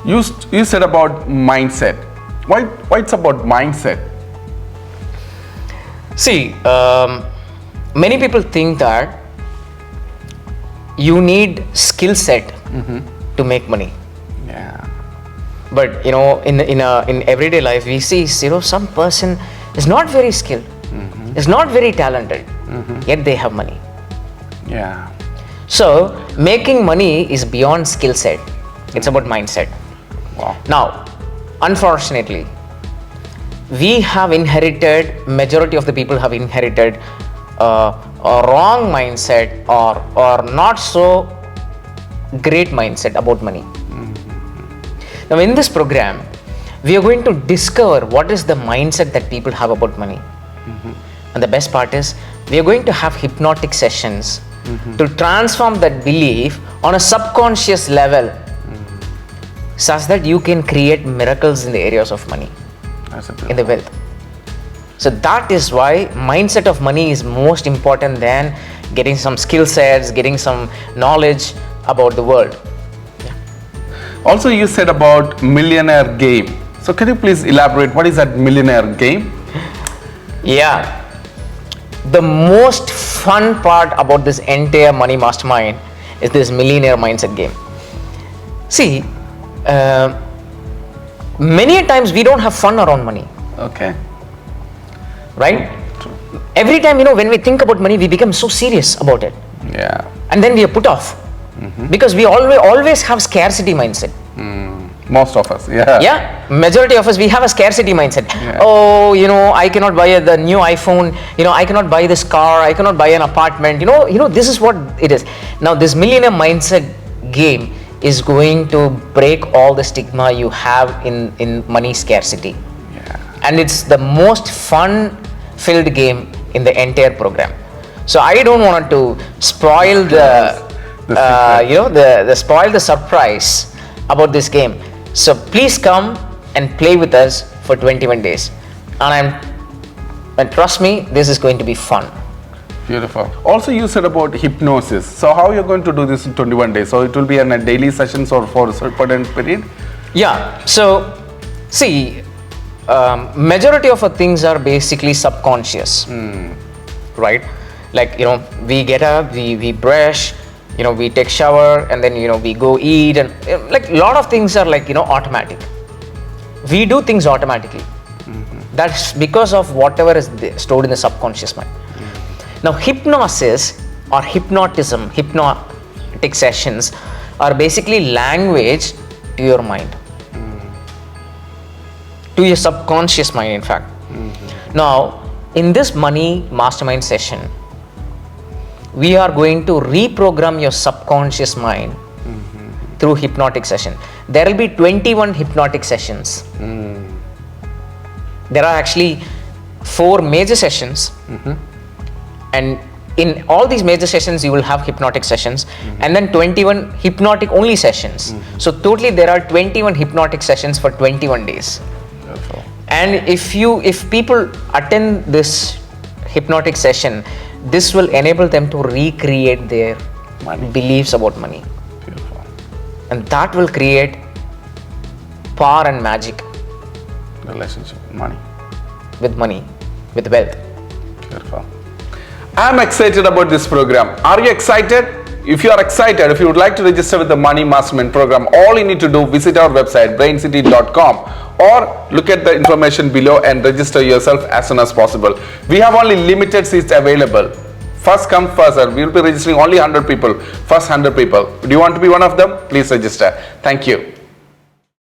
You said about mindset. Why it's about mindset? See, many people think that you need skill set to make money. Yeah. But in everyday life, we see some person is not very skilled, is not very talented, yet they have money. Yeah. So making money is beyond skill set. It's about mindset. Wow. Now, unfortunately, majority of the people have inherited a wrong mindset or not so great mindset about money. Now in this program, we are going to discover what is the mindset that people have about money. And the best part is, we are going to have hypnotic sessions to transform that belief on a subconscious level such that you can create miracles in the areas of money, in the wealth. So that is why mindset of money is most important than getting some skill sets, getting some knowledge about the world. Also, you said about Millionaire Game. So can you please elaborate, what is that Millionaire Game? Yeah. The most fun part about this entire money mastermind is this millionaire mindset game. See, many a times we don't have fun around money. Okay. Right? Every time, when we think about money, we become so serious about it. Yeah. And then we are put off. Because we always have scarcity mindset. Most of us, yeah. Yeah, majority of us, we have a scarcity mindset. Yeah. Oh, I cannot buy the new iPhone, I cannot buy this car, I cannot buy an apartment, this is what it is. Now this millionaire mindset game is going to break all the stigma you have in money scarcity. Yeah. And it's the most fun filled game in the entire program. So I don't want to spoil spoil the surprise about this game. So please come and play with us for 21 days. And trust me, this is going to be fun. Beautiful. Also, you said about hypnosis. So how you're going to do this in 21 days? So it will be in a daily sessions or for a certain period? Yeah. So see, majority of our things are basically subconscious, right? Like, we get up, we brush, we take shower, and then, we go eat, and like a lot of things are like, automatic. We do things automatically. That's because of whatever is stored in the subconscious mind. Now, hypnosis or hypnotism, hypnotic sessions are basically language to your mind, to your subconscious mind, in fact. Now, in this money mastermind session, we are going to reprogram your subconscious mind through hypnotic session. There will be 21 hypnotic sessions. There are actually 4 major sessions, and in all these major sessions you will have hypnotic sessions, and then 21 hypnotic only sessions. So totally there are 21 hypnotic sessions for 21 days. Beautiful. And if people attend this hypnotic session, this will enable them to recreate their beliefs about money. Beautiful. And that will create power and magic Relationship, money. with money, with wealth. Beautiful. I'm excited about this program. Are you excited? If you are excited, if you would like to register with the Money Mastermind program, all you need to do, visit our website braincity.com or look at the information below and register yourself as soon as possible. We have only limited seats available. First come, first serve. We will be registering only 100 people. First 100 people. Do you want to be one of them? Please register. Thank you.